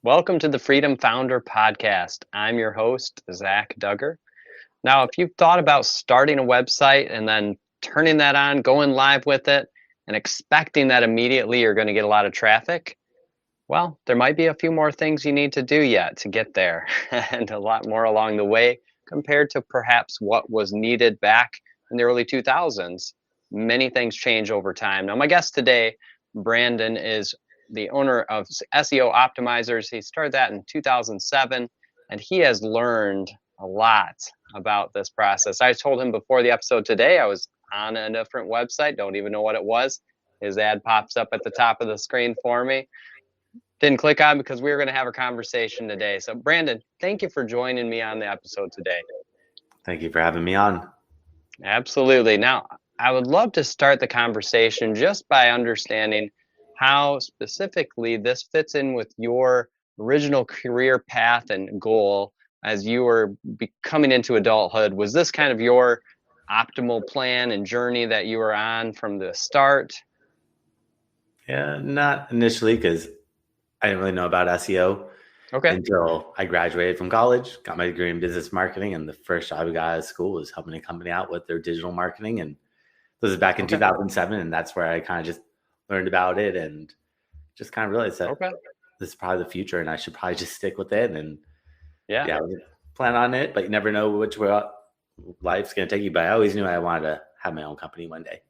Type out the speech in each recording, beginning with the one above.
Welcome to the Freedom Founder Podcast. I'm your host, Zach Duggar. Now, if you've thought about starting a website and then turning that on, going live with it, and expecting that immediately you're going to get a lot of traffic, well, there might be a few more things you need to do yet to get there, and a lot more along the way compared to perhaps what was needed back in the early 2000s. Many things change over time. Now, my guest today, Brandon, is the owner of SEO Optimizers. He started that in 2007, and he has learned a lot about this process. I told him before the episode today I was on a different website, don't even know what it was. His ad pops up at the top of the screen for me. Didn't click on because we were going to have a conversation today. So, Brandon, thank you for joining me on the episode today. Thank you for having me on. Absolutely. Now, I would love to start the conversation just by understanding how specifically this fits in with your original career path and goal as you were coming into adulthood. Was this kind of your optimal plan and journey that you were on from the start? Yeah, not initially because I didn't really know about SEO until I graduated from college, got my degree in business marketing, and the first job I got out of school was helping a company out with their digital marketing. And this was back in 2007, and that's where I kind of just learned about it and just kind of realized that this is probably the future, and I should probably just stick with it. And I plan on it, but you never know which way life's going to take you. But I always knew I wanted to have my own company one day.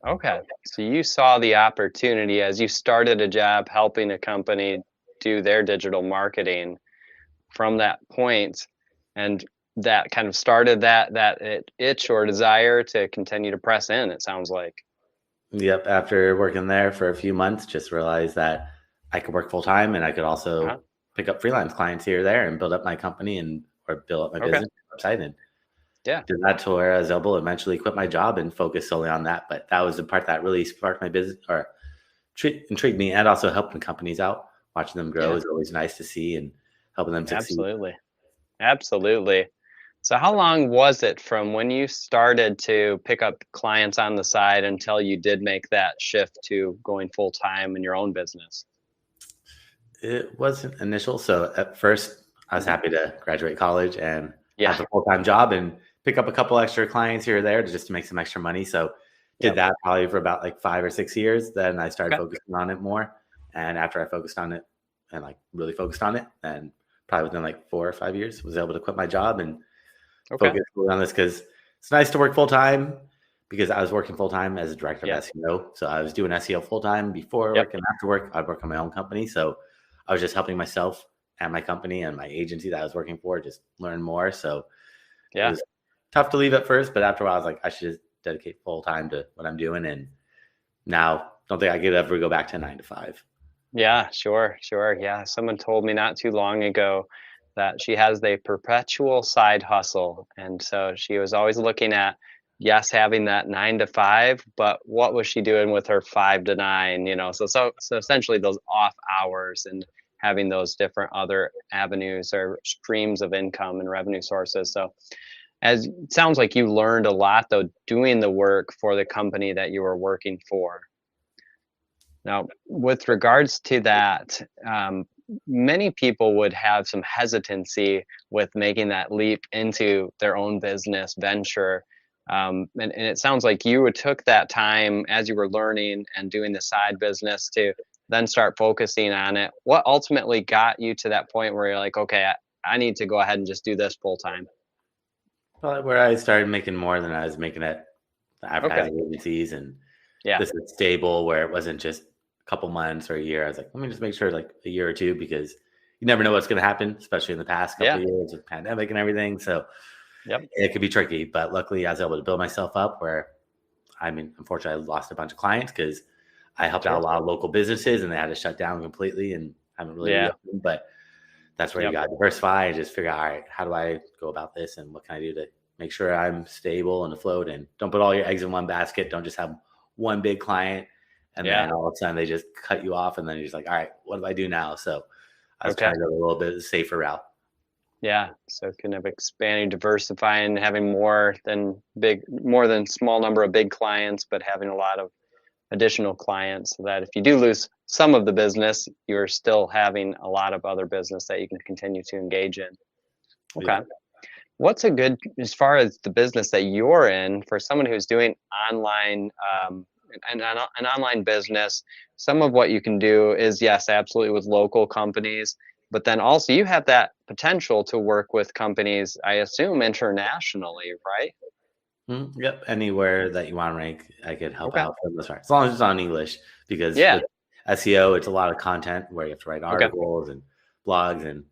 Okay. So you saw the opportunity as you started a job helping a company do their digital marketing from that point, and that kind of started that itch or desire to continue to press in, it sounds like. Yep. After working there for a few months, just realized that I could work full time and I could also pick up freelance clients here or there and build up my company or build up my business website. And did that to where I was able to eventually quit my job and focus solely on that. But that was the part that really sparked my business or intrigued me, and also helping companies out. Watching them grow is always nice to see, and helping them succeed. Absolutely. So how long was it from when you started to pick up clients on the side until you did make that shift to going full time in your own business? It wasn't initial. So at first I was happy to graduate college and have a full-time job and pick up a couple extra clients here or there just to make some extra money. So did that probably for about like 5 or 6 years. Then I started focusing on it more. And after I focused on it and like really focused on it, and probably within like 4 or 5 years, was able to quit my job and focus on this, because it's nice to work full time, because I was working full time as a director of SEO. So I was doing SEO full time before work, and after work, I'd work on my own company. So I was just helping myself and my company and my agency that I was working for just learn more. So it was tough to leave at first, but after a while, I was like, I should just dedicate full time to what I'm doing. And now don't think I could ever go back to 9 to 5. Yeah, sure. Yeah. Someone told me not too long ago that she has a perpetual side hustle. And so she was always looking at, having that 9 to 5, but what was she doing with her 5 to 9, So essentially those off hours and having those different other avenues or streams of income and revenue sources. So as it sounds like you learned a lot though, doing the work for the company that you were working for. Now, with regards to that, many people would have some hesitancy with making that leap into their own business venture. And it sounds like you took that time as you were learning and doing the side business to then start focusing on it. What ultimately got you to that point where you're like, okay, I need to go ahead and just do this full time? Well, where I started making more than I was making at the advertising agencies, and this is stable, where it wasn't just a couple months or a year. I was like, let me just make sure like a year or two, because you never know what's going to happen, especially in the past couple of years with pandemic and everything. So it could be tricky, but luckily I was able to build myself up where, unfortunately I lost a bunch of clients because I helped out a lot of local businesses and they had to shut down completely and haven't really reopened. But that's where you got to diversify and just figure out, all right, how do I go about this and what can I do to make sure I'm stable and afloat, and don't put all your eggs in one basket. Don't just have one big client and then all of a sudden they just cut you off and then you're just like, all right, what do I do now? So I was trying to go a little bit safer route. Yeah, so kind of expanding, diversifying, having more than small number of big clients, but having a lot of additional clients so that if you do lose some of the business, you're still having a lot of other business that you can continue to engage in. Yeah. Okay. What's a good, as far as the business that you're in, for someone who's doing online, an online business, some of what you can do is, yes, absolutely with local companies, but then also you have that potential to work with companies, I assume, internationally, right? Yep. Anywhere that you want to rank, I could help Okay. out for the most part. As long as it's on English, because Yeah. with SEO, it's a lot of content where you have to write Okay. articles and blogs. And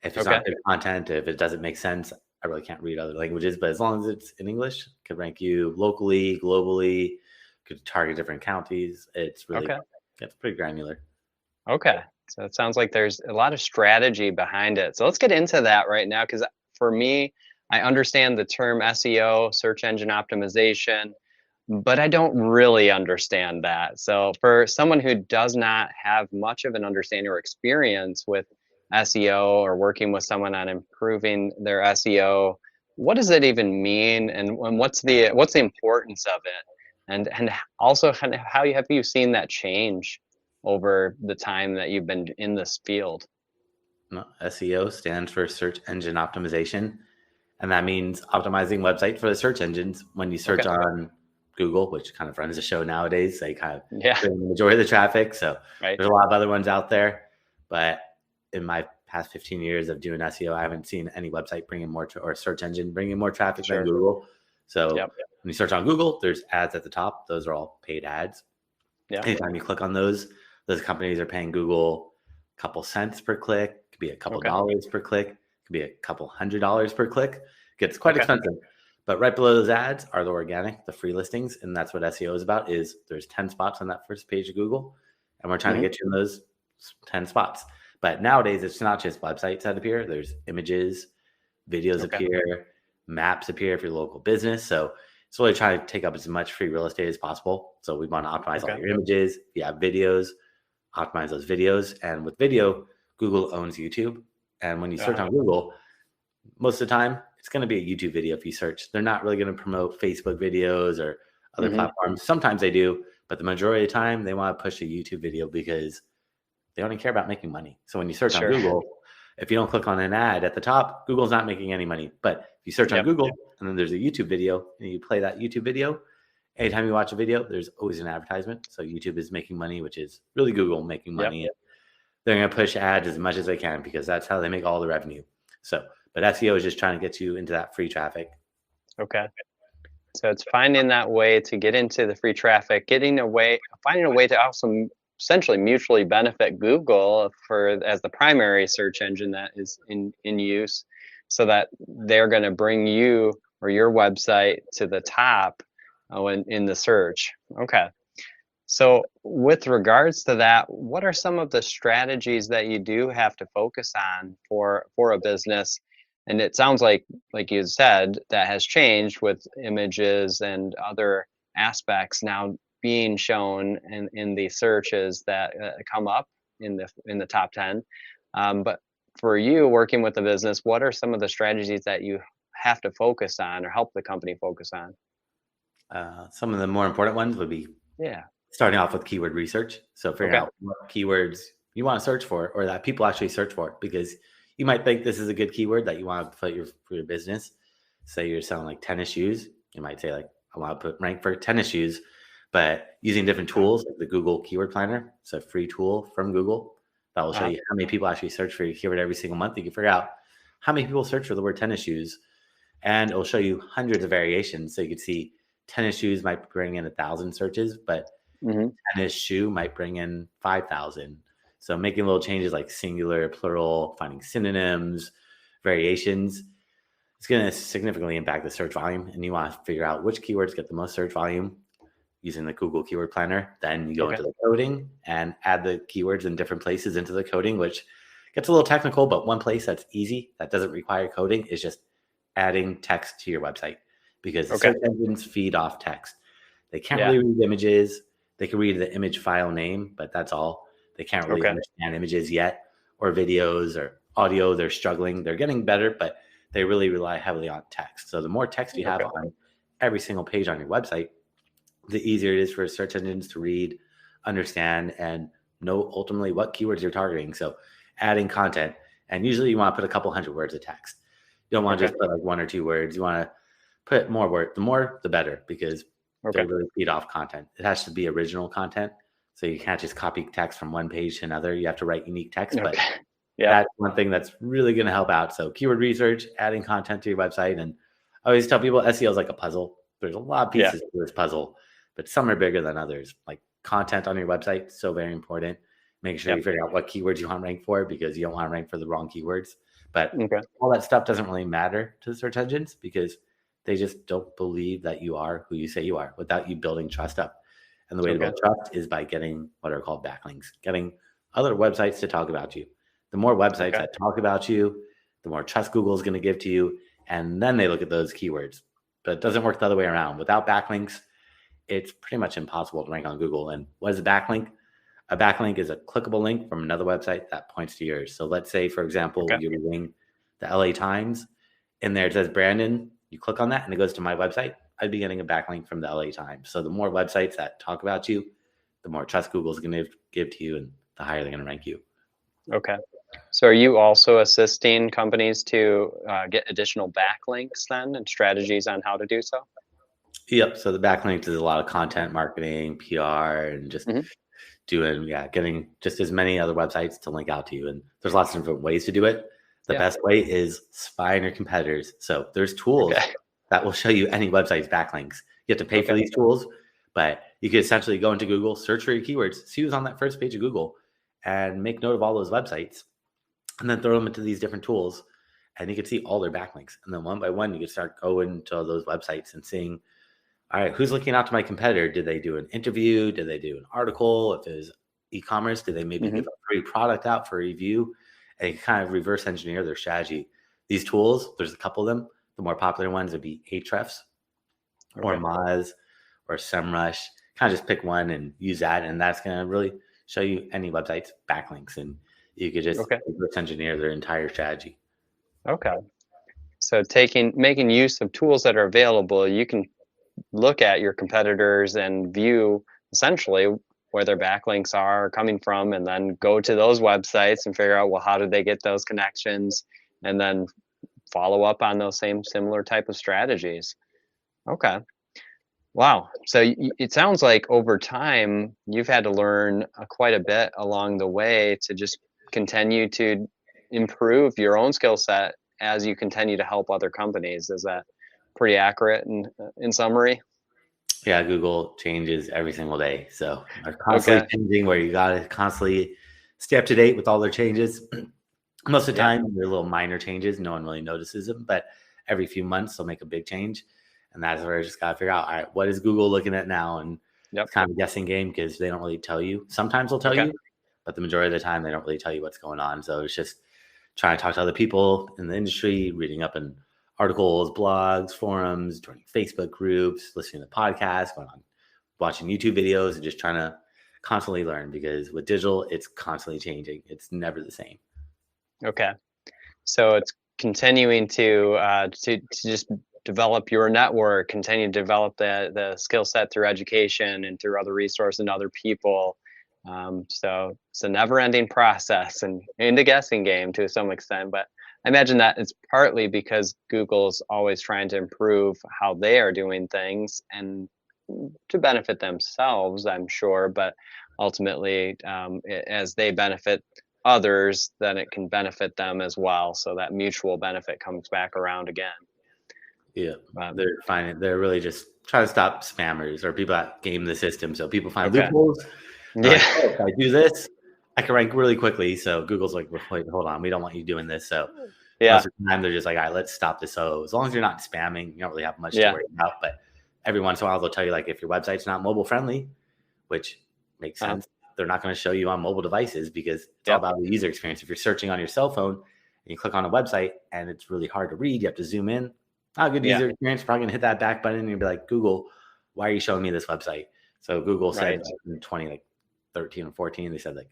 if it's Okay. not good content, if it doesn't make sense, I really can't read other languages. But as long as it's in English, it could rank you locally, globally, could target different counties. It's really, Okay. it's pretty granular. Okay. So it sounds like there's a lot of strategy behind it. So let's get into that right now, because for me, I understand the term SEO, search engine optimization, but I don't really understand that. So for someone who does not have much of an understanding or experience with SEO or working with someone on improving their SEO, what does it even mean, and what's the importance of it? And also kind of how have you seen that change over the time that you've been in this field? No, SEO stands for search engine optimization. And that means optimizing website for the search engines. When you search Okay. on Google, which kind of runs the show nowadays, they kind of Yeah. bring the majority of the traffic. So Right. there's a lot of other ones out there. But in my past 15 years of doing SEO, I haven't seen any website bringing more or search engine bringing more traffic than Sure. Google. So Yep. when you search on Google, there's ads at the top. Those are all paid ads. Yeah. Anytime you click on those companies are paying Google a couple cents per click, could be a couple Okay. dollars per click, could be a couple $100 per click. Gets quite Okay. expensive. But right below those ads are the organic, the free listings, and that's what SEO is about. Is there's 10 spots on that first page of Google, and we're trying to get you in those 10 spots. But nowadays, it's not just websites that appear. There's images, videos appear, maps appear if you're a local business. So it's really trying to take up as much free real estate as possible. So we want to optimize all your images. If you have videos, optimize those videos. And with video, Google owns YouTube. And when you search on Google, most of the time, it's going to be a YouTube video if you search. They're not really going to promote Facebook videos or other platforms. Sometimes they do, but the majority of the time, they want to push a YouTube video because they only care about making money. So when you search on Google, if you don't click on an ad at the top, Google's not making any money. But if you search on Google and then there's a YouTube video and you play that YouTube video, anytime you watch a video, there's always an advertisement. So YouTube is making money, which is really Google making money. And they're going to push ads as much as they can because that's how they make all the revenue. So, but SEO is just trying to get you into that free traffic. Okay. So it's finding that way to get into the free traffic, finding a way to also essentially mutually benefit Google as the primary search engine that is in use, so that they're going to bring you or your website to the top in the search. Okay. So with regards to that, what are some of the strategies that you do have to focus on for a business? And it sounds like you said, that has changed with images and other aspects now being shown in the searches that come up in the top 10. But for you working with the business, what are some of the strategies that you have to focus on or help the company focus on? Some of the more important ones would be starting off with keyword research. So figuring out what keywords you want to search for or that people actually search for, because you might think this is a good keyword that you want to put for your business. Say you're selling like tennis shoes. You might say like, I want to rank for tennis shoes, but using different tools like the Google Keyword Planner. It's a free tool from Google that will show you how many people actually search for your keyword every single month. You can figure out how many people search for the word tennis shoes, and it'll show you hundreds of variations. So you can see tennis shoes might bring in 1,000 searches, but tennis shoe might bring in 5,000. So making little changes like singular, plural, finding synonyms, variations, it's going to significantly impact the search volume. And you want to figure out which keywords get the most search volume using the Google Keyword Planner. Then you go into the coding and add the keywords in different places into the coding, which gets a little technical, but one place that's easy, that doesn't require coding, is just adding text to your website, because the search engines feed off text. They can't really read images. They can read the image file name, but that's all. They can't really understand images yet, or videos or audio. They're struggling. They're getting better, but they really rely heavily on text. So the more text you have on every single page on your website, the easier it is for search engines to read, understand, and know ultimately what keywords you're targeting. So adding content, and usually you want to put a couple hundred words of text. You don't want to just put like 1 or 2 words. You want to put more words. The more, the better, because they'll really feed off content. It has to be original content. So you can't just copy text from one page to another. You have to write unique text, but that's one thing that's really going to help out. So keyword research, adding content to your website. And I always tell people SEO is like a puzzle. There's a lot of pieces to this puzzle, but some are bigger than others. Like content on your website, so very important. Make sure you figure out what keywords you want to rank for, because you don't want to rank for the wrong keywords. But all that stuff doesn't really matter to the search engines, because they just don't believe that you are who you say you are without you building trust up. And the way to build trust is by getting what are called backlinks, getting other websites to talk about you. The more websites that talk about you, the more trust Google is going to give to you. And then they look at those keywords. But it doesn't work the other way around. Without backlinks, it's pretty much impossible to rank on Google. And what is a backlink? A backlink is a clickable link from another website that points to yours. So let's say, for example, you're reading the LA Times, and there it says Brandon. You click on that and it goes to my website. I'd be getting a backlink from the LA Times. So the more websites that talk about you, the more trust Google's going to give to you, and the higher they're going to rank you. Okay. So are you also assisting companies to get additional backlinks then, and strategies on how to do so? Yep. So the backlinks is a lot of content marketing, PR, and just getting just as many other websites to link out to you. And there's lots of different ways to do it. The best way is spy on your competitors. So there's tools that will show you any website's backlinks. You have to pay for these tools, but you can essentially go into Google, search for your keywords, see who's on that first page of Google, and make note of all those websites, and then throw them into these different tools, and you can see all their backlinks. And then one by one, you can start going to those websites and seeing, all right, who's looking out to my competitor? Did they do an interview? Did they do an article? If it's e-commerce, did they maybe give a free product out for review? And you can kind of reverse engineer their strategy. These tools, there's a couple of them. The more popular ones would be Ahrefs or Moz or SEMrush. Kind of just pick one and use that, and that's going to really show you any website's backlinks, and you could just reverse engineer their entire strategy. Okay. So making use of tools that are available, you can look at your competitors and view essentially where their backlinks are coming from, and then go to those websites and figure out, well, how did they get those connections, and then follow up on those similar type of strategies. Okay. Wow. So it sounds like over time, you've had to learn quite a bit along the way to just continue to improve your own skill set as you continue to help other companies. Is that pretty accurate in summary? Yeah, Google changes every single day. So they're constantly changing, where you got to constantly stay up to date with all their changes. Most of the time, they're little minor changes. No one really notices them, but every few months, they'll make a big change. And that's where I just got to figure out, all right, what is Google looking at now? And it's kind of a guessing game, because they don't really tell you. Sometimes they'll tell you, but the majority of the time, they don't really tell you what's going on. So it's just trying to talk to other people in the industry, reading up in articles, blogs, forums, joining Facebook groups, listening to podcasts, going on, watching YouTube videos, and just trying to constantly learn, because with digital, it's constantly changing. It's never the same. Okay. So it's continuing to just develop your network, continue to develop the skill set through education and through other resources and other people. So it's a never-ending process and a guessing game to some extent, but I imagine that it's partly because Google's always trying to improve how they are doing things and to benefit themselves, I'm sure, but ultimately, as they benefit others, then it can benefit them as well. So that mutual benefit comes back around again. Yeah, they're really just trying to stop spammers or people that game the system. So people find loopholes. Like, oh, if I do this, I can rank really quickly. So Google's like, wait, hold on, we don't want you doing this. So most of the time, they're just like, all right, let's stop this. So as long as you're not spamming, you don't really have much to worry about. But every once in a while, they'll tell you, like, if your website's not mobile friendly, which makes sense. They're not going to show you on mobile devices, because it's all about the user experience. If you're searching on your cell phone and you click on a website and it's really hard to read, you have to zoom in. Not a good user experience. Probably going to hit that back button and you'll be like, Google, why are you showing me this website? So Google said in 2013 or 14, they said, like,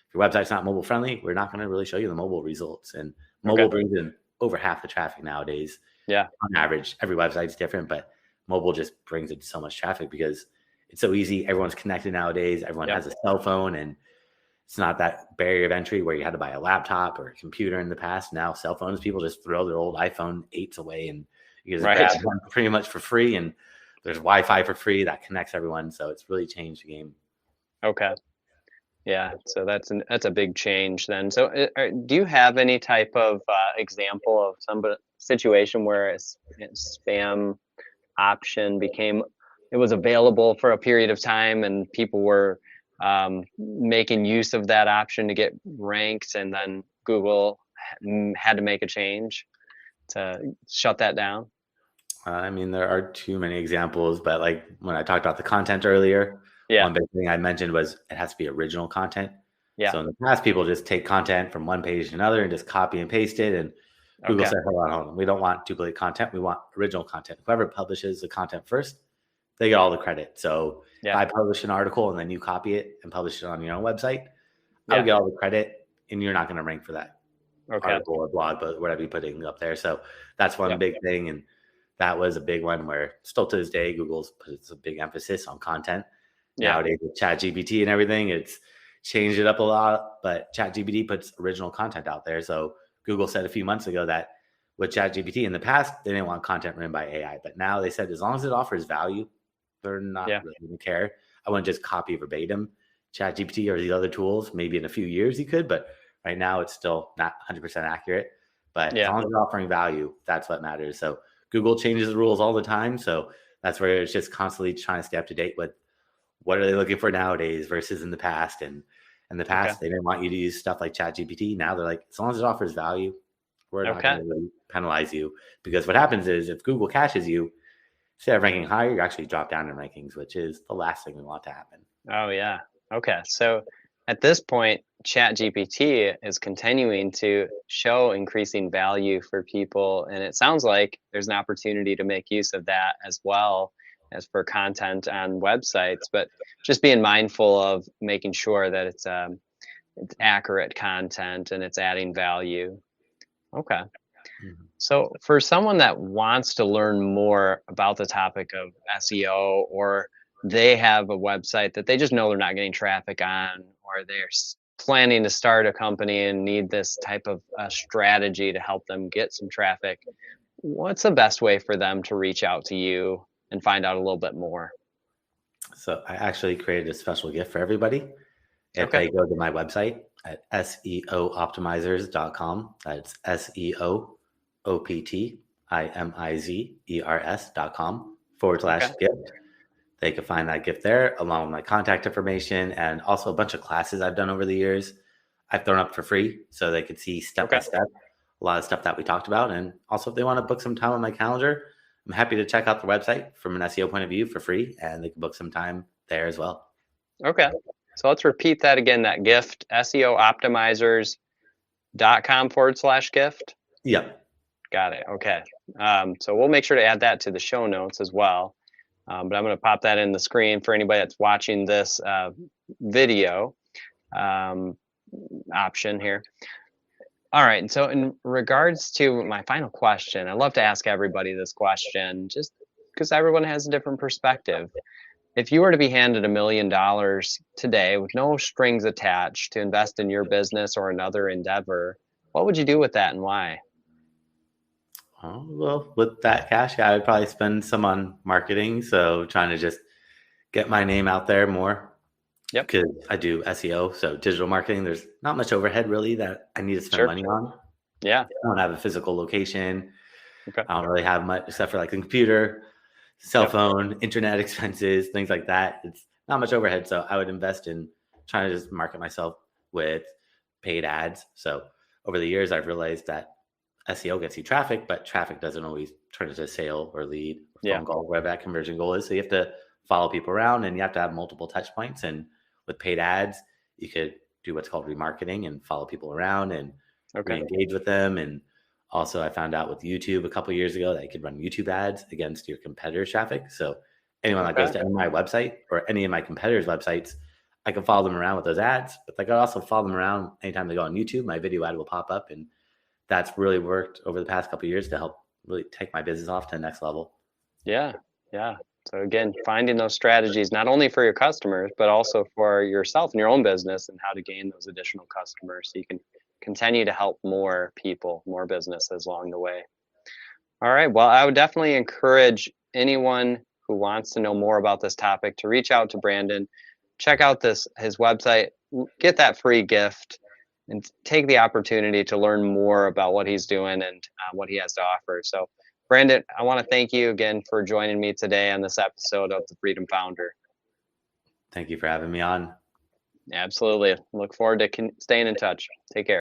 if your website's not mobile friendly, we're not going to really show you the mobile results. And mobile brings in over half the traffic nowadays. Yeah. On average, every website's different, but mobile just brings in so much traffic, because it's so easy. Everyone's connected nowadays. Everyone has a cell phone, and it's not that barrier of entry where you had to buy a laptop or a computer in the past. Now cell phones, people just throw their old iPhone 8s away and you just grab one pretty much for free. And there's Wi-Fi for free that connects everyone. So it's really changed the game. Okay. Yeah. So that's a big change then. So do you have any type of example of some situation where a spam option it was available for a period of time and people were making use of that option to get ranked, and then Google had to make a change to shut that down? I mean, there are too many examples, but like when I talked about the content earlier, one big thing I mentioned was it has to be original content. So in the past, people just take content from one page to another and just copy and paste it. And Google said, hold on, we don't want duplicate content. We want original content. Whoever publishes the content first, they get all the credit. So if I publish an article and then you copy it and publish it on your own website, I'll get all the credit, and you're not going to rank for that article or blog, but whatever you're putting up there. So that's one big thing. And that was a big one where still to this day, Google's puts a big emphasis on content. Nowadays with ChatGPT and everything, it's changed it up a lot, but ChatGPT puts original content out there. So Google said a few months ago that with ChatGPT in the past, they didn't want content written by AI, but now they said as long as it offers value, they're not really going to care. I wouldn't just copy verbatim ChatGPT or these other tools. Maybe in a few years you could, but right now it's still not 100% accurate. But as long as it's offering value, that's what matters. So Google changes the rules all the time. So that's where it's just constantly trying to stay up to date with what are they looking for nowadays versus in the past. And in the past, they didn't want you to use stuff like ChatGPT. Now they're like, as long as it offers value, we're not going to really penalize you. Because what happens is if Google caches you, instead of ranking higher, you actually drop down in rankings, which is the last thing we want to happen. Oh, yeah. Okay. So at this point, ChatGPT is continuing to show increasing value for people. And it sounds like there's an opportunity to make use of that as well as for content on websites, but just being mindful of making sure that it's accurate content and it's adding value. Okay. So for someone that wants to learn more about the topic of SEO, or they have a website that they just know they're not getting traffic on, or they're planning to start a company and need this type of strategy to help them get some traffic, what's the best way for them to reach out to you and find out a little bit more? So I actually created a special gift for everybody. If they go to my website at SEOoptimizers.com, that's SEOoptimizers.com/gift. They can find that gift there along with my contact information and also a bunch of classes I've done over the years. I've thrown up for free so they could see step by step a lot of stuff that we talked about. And also if they want to book some time on my calendar, I'm happy to check out the website from an SEO point of view for free, and they can book some time there as well. Okay. So let's repeat that again, that gift, SEOoptimizers.com/gift. Yep. Got it. Okay. So we'll make sure to add that to the show notes as well. But I'm going to pop that in the screen for anybody that's watching this video option here. All right. So in regards to my final question, I love to ask everybody this question just because everyone has a different perspective. If you were to be handed $1 million today with no strings attached to invest in your business or another endeavor, what would you do with that and why? Oh, well, with that cash, I would probably spend some on marketing. So trying to just get my name out there more. Yep. Because I do SEO, so digital marketing. There's not much overhead really that I need to spend money on. Yeah. I don't have a physical location. I don't really have much except for like a computer, cell phone, internet expenses, things like that. It's not much overhead. So I would invest in trying to just market myself with paid ads. So over the years, I've realized that SEO gets you traffic, but traffic doesn't always turn into a sale or lead or phone call, whatever that conversion goal is. So you have to follow people around and you have to have multiple touch points. And with paid ads, you could do what's called remarketing and follow people around and re-engage with them. And also I found out with YouTube a couple of years ago that you could run YouTube ads against your competitor traffic. So anyone that goes to my website or any of my competitors' websites, I can follow them around with those ads, but I could also follow them around anytime they go on YouTube. My video ad will pop up, and that's really worked over the past couple of years to help really take my business off to the next level. Yeah. Yeah. So again, finding those strategies not only for your customers, but also for yourself and your own business, and how to gain those additional customers so you can continue to help more people, more businesses along the way. All right. Well, I would definitely encourage anyone who wants to know more about this topic to reach out to Brandon, check out his website, get that free gift, and take the opportunity to learn more about what he's doing and what he has to offer. So, Brandon, I want to thank you again for joining me today on this episode of the Freedom Founder. Thank you for having me on. Absolutely. Look forward to staying in touch. Take care.